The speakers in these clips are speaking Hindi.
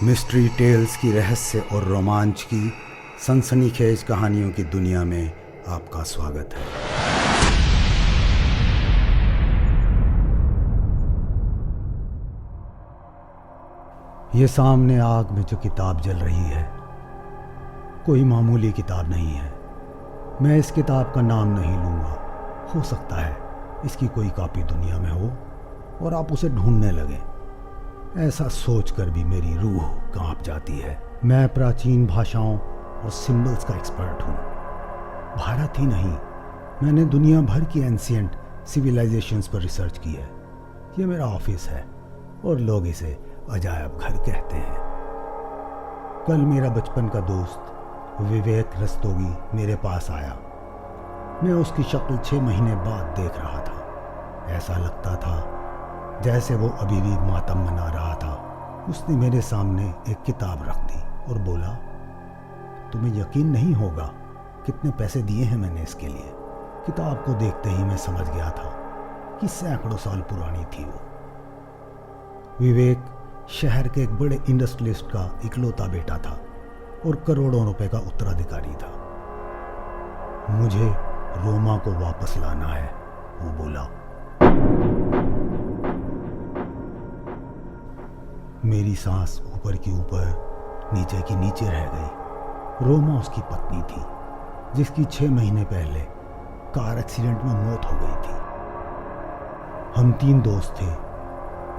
मिस्ट्री टेल्स की रहस्य और रोमांच की सनसनीखेज कहानियों की दुनिया में आपका स्वागत है। ये सामने आग में जो किताब जल रही है कोई मामूली किताब नहीं है। मैं इस किताब का नाम नहीं लूँगा। हो सकता है इसकी कोई कॉपी दुनिया में हो और आप उसे ढूंढने लगें। ऐसा सोचकर भी मेरी रूह कांप जाती है। मैं प्राचीन भाषाओं और सिंबल्स का एक्सपर्ट हूँ। भारत ही नहीं, मैंने दुनिया भर की एंशिएंट सिविलाइजेशंस पर रिसर्च की है। ये मेरा ऑफिस है और लोग इसे अजायब घर कहते हैं। कल मेरा बचपन का दोस्त विवेक रस्तोगी मेरे पास आया। मैं उसकी शक्ल 6 महीने बाद देख रहा था। ऐसा लगता था जैसे वो अभी भी मातम मना रहा था। उसने मेरे सामने एक किताब रख दी और बोला, तुम्हें यकीन नहीं होगा कितने पैसे दिए हैं मैंने इसके लिए। किताब को देखते ही मैं समझ गया था कि सैकड़ों साल पुरानी थी वो। विवेक शहर के एक बड़े इंडस्ट्रियलिस्ट का इकलौता बेटा था और करोड़ों रुपए का उत्तराधिकारी था। मुझे रोमा को वापस लाना है, वो बोला। मेरी सांस ऊपर की ऊपर नीचे की नीचे रह गई। रोमा उसकी पत्नी थी जिसकी 6 महीने पहले कार एक्सीडेंट में मौत हो गई थी। हम 3 दोस्त थे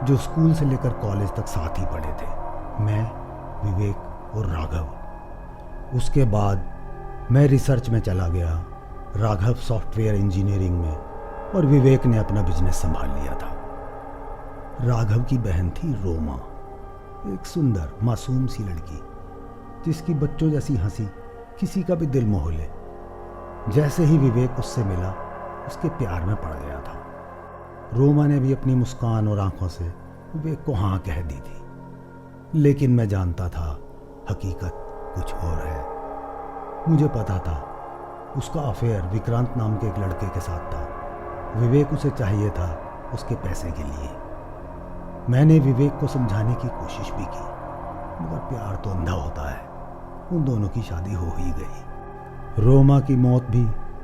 जो स्कूल से लेकर कॉलेज तक साथ ही पढ़े थे, मैं, विवेक और राघव। उसके बाद मैं रिसर्च में चला गया। राघव सॉफ्टवेयर इंजीनियरिंग में और विवेक ने अपना बिजनेस संभाल लिया था। राघव की बहन थी रोमा, एक सुंदर मासूम सी लड़की जिसकी बच्चों जैसी हंसी किसी का भी दिल मोह ले। जैसे ही विवेक उससे मिला उसके प्यार में पड़ गया था। रोमा ने भी अपनी मुस्कान और आंखों से विवेक को हाँ कह दी थी, लेकिन मैं जानता था हकीकत कुछ और है। मुझे पता था उसका अफेयर विक्रांत नाम के एक लड़के के साथ था। विवेक उसे चाहिए था उसके पैसे के लिए। मैंने विवेक को समझाने की कोशिश भी की, मगर प्यार तो अंधा होता है। उन दोनों की शादी हो ही गई। रोमा की मौत भी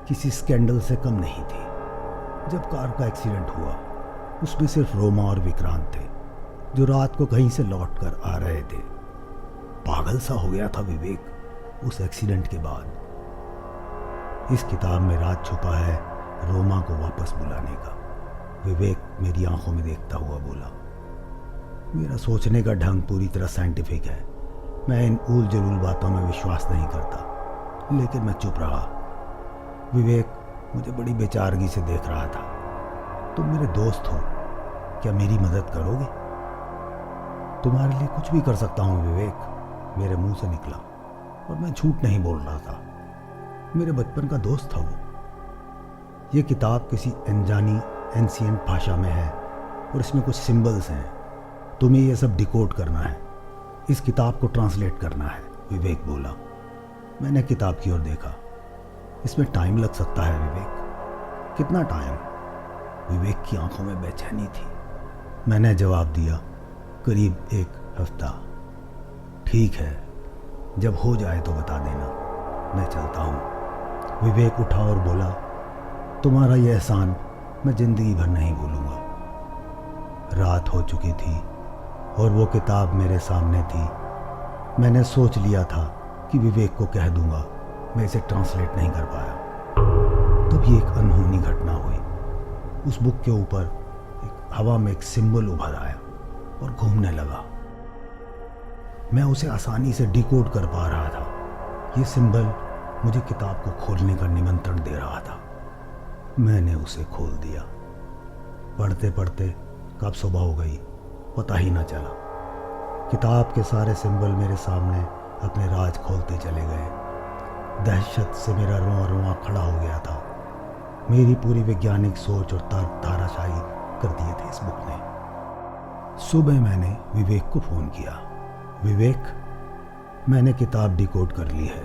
किसी स्कैंडल से कम नहीं थी। जब कार का एक्सीडेंट हुआ उसमें सिर्फ रोमा और विक्रांत थे जो रात को कहीं से लौट कर आ रहे थे। पागल सा हो गया था विवेक उस एक्सीडेंट के बाद। इस किताब में राज छुपा है रोमा को वापस बुलाने का, विवेक मेरी आंखों में देखता हुआ बोला। मेरा सोचने का ढंग पूरी तरह साइंटिफिक है। मैं इन ऊल जलूल बातों में विश्वास नहीं करता, लेकिन मैं चुप रहा। विवेक मुझे बड़ी बेचारगी से देख रहा था। तुम मेरे दोस्त हो, क्या मेरी मदद करोगे? तुम्हारे लिए कुछ भी कर सकता हूँ विवेक, मेरे मुंह से निकला और मैं झूठ नहीं बोल रहा था। मेरे बचपन का दोस्त था वो। ये किताब किसी अनजानी एंशिएंट भाषा में है और इसमें कुछ सिंबल्स हैं। तुम्हें ये सब डिकोड करना है, इस किताब को ट्रांसलेट करना है, विवेक बोला। मैंने किताब की ओर देखा। इसमें टाइम लग सकता है विवेक। कितना टाइम? विवेक की आंखों में बेचैनी थी। मैंने जवाब दिया, करीब 1 हफ्ता। ठीक है, जब हो जाए तो बता देना, मैं चलता हूँ। विवेक उठा और बोला, तुम्हारा यह एहसान मैं जिंदगी भर नहीं भूलूंगा। रात हो चुकी थी और वो किताब मेरे सामने थी। मैंने सोच लिया था कि विवेक को कह दूंगा, मैं इसे ट्रांसलेट नहीं कर पाया। तभी एक अनहोनी घटना हुई। उस बुक के ऊपर एक हवा में एक सिंबल उभर आया और घूमने लगा। मैं उसे आसानी से डिकोड कर पा रहा था। ये सिंबल मुझे किताब को खोलने का निमंत्रण दे रहा था। मैंने उसे खोल दिया। पढ़ते पढ़ते कब सुबह हो गई पता ही ना चला। किताब के सारे सिंबल मेरे सामने अपने राज खोलते चले गए। दहशत से मेरा रोआ रोआ खड़ा हो गया था। मेरी पूरी वैज्ञानिक सोच और तर्क धाराशाही कर दिए थे इस बुक ने। सुबह मैंने विवेक को फ़ोन किया। विवेक, मैंने किताब डिकोड कर ली है।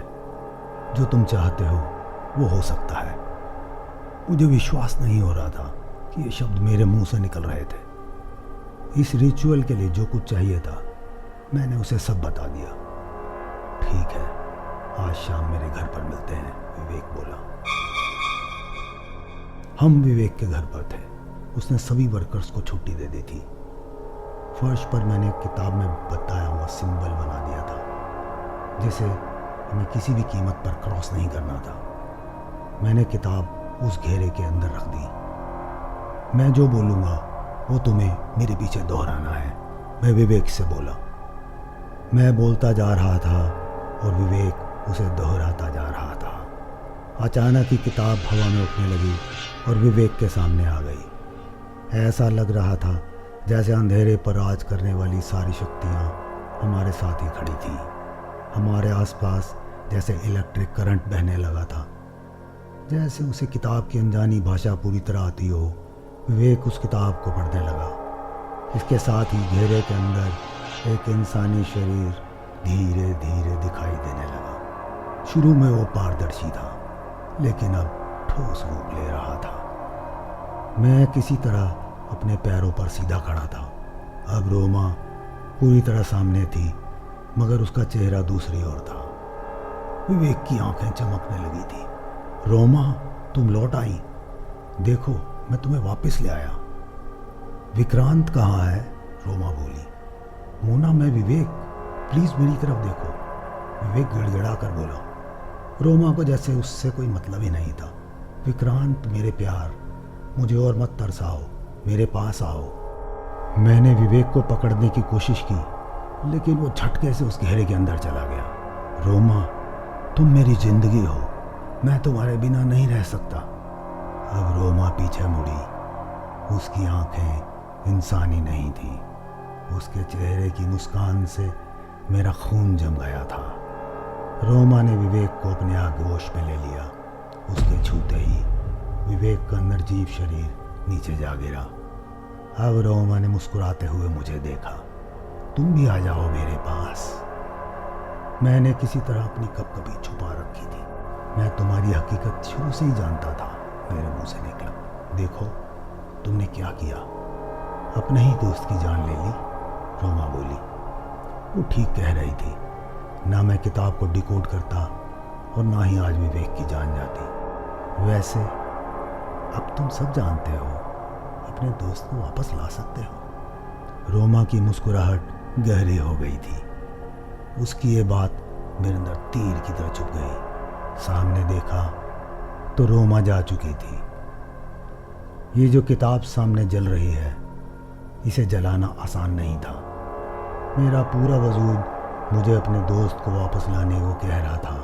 जो तुम चाहते हो वो हो सकता है। मुझे विश्वास नहीं हो रहा था कि ये शब्द मेरे मुंह से निकल रहे थे। इस रिचुअल के लिए जो कुछ चाहिए था मैंने उसे सब बता दिया। ठीक है, आज शाम मेरे घर पर मिलते हैं, विवेक बोला। हम विवेक के घर पर थे। उसने सभी वर्कर्स को छुट्टी दे दी थी। फर्श पर मैंने किताब में बताया हुआ सिंबल बना दिया था, जिसे हमें किसी भी कीमत पर क्रॉस नहीं करना था। मैंने किताब उस घेरे के अंदर रख दी। मैं जो बोलूँगा वो तुम्हें मेरे पीछे दोहराना है, मैं विवेक से बोला। मैं बोलता जा रहा था और विवेक उसे दोहराता जा रहा था। अचानक ही किताब हवा में उठने लगी और विवेक के सामने आ गई। ऐसा लग रहा था जैसे अंधेरे पर राज करने वाली सारी शक्तियाँ हमारे साथ ही खड़ी थीं। हमारे आसपास जैसे इलेक्ट्रिक करंट बहने लगा था, जैसे उसे किताब की अनजानी भाषा पूरी तरह आती हो। विवेक उस किताब को पढ़ने लगा। इसके साथ ही घेरे के अंदर एक इंसानी शरीर धीरे धीरे दिखाई देने लगा। शुरू में वो पारदर्शी था, लेकिन अब ठोस रूप ले रहा था। मैं किसी तरह अपने पैरों पर सीधा खड़ा था। अब रोमा पूरी तरह सामने थी, मगर उसका चेहरा दूसरी ओर था। विवेक की आंखें चमकने लगी थी। रोमा, तुम लौट आई। देखो, मैं तुम्हें वापस ले आया। विक्रांत कहाँ है? रोमा बोली। मोना, मैं विवेक, प्लीज मेरी तरफ देखो, विवेक गिड़गिड़ा कर बोला। रोमा को जैसे उससे कोई मतलब ही नहीं था। विक्रांत मेरे प्यार, मुझे और मत तरसाओ, मेरे पास आओ। मैंने विवेक को पकड़ने की कोशिश की, लेकिन वो झटके से उस घेरे के अंदर चला गया। रोमा, तुम मेरी जिंदगी हो, मैं तुम्हारे बिना नहीं रह सकता। अब रोमा पीछे मुड़ी। उसकी आंखें इंसानी नहीं थी। उसके चेहरे की मुस्कान से मेरा खून जम गया था। रोमा ने विवेक को अपने आगोश में ले लिया। उसके छूते ही विवेक का निर्जीव शरीर नीचे जा गिरा। अब रोमा ने मुस्कुराते हुए मुझे देखा। तुम भी आ जाओ मेरे पास। मैंने किसी तरह अपनी कपकपी छुपा रखी थी। मैं तुम्हारी हकीकत शुरू से ही जानता था, मेरे मुंह से निकला। देखो, तुमने क्या किया, अपने ही दोस्त की जान ले ली, रोमा बोली। वो ठीक कह रही थी। ना मैं किताब को डिकोड करता और ना ही आज विवेक की जान जाती। वैसे अब तुम सब जानते हो, अपने दोस्त को वापस ला सकते हो। रोमा की मुस्कुराहट गहरी हो गई थी। उसकी ये बात मेरे अंदर तीर की तरह चुभ गई। सामने देखा तो रोमा जा चुकी थी। ये जो किताब सामने जल रही है, इसे जलाना आसान नहीं था। मेरा पूरा वजूद मुझे अपने दोस्त को वापस लाने को कह रहा था,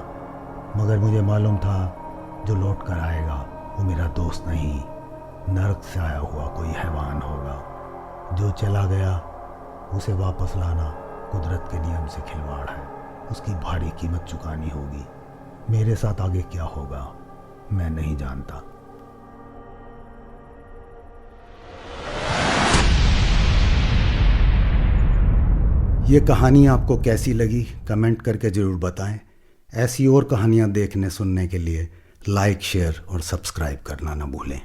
मगर मुझे मालूम था जो लौट कर आएगा वो मेरा दोस्त नहीं, नरक से आया हुआ कोई हैवान होगा। जो चला गया उसे वापस लाना कुदरत के नियम से खिलवाड़ है। उसकी भारी कीमत चुकानी होगी। मेरे साथ आगे क्या होगा मैं नहीं जानता। ये कहानी आपको कैसी लगी कमेंट करके ज़रूर बताएं। ऐसी और कहानियाँ देखने सुनने के लिए लाइक, शेयर और सब्सक्राइब करना ना भूलें।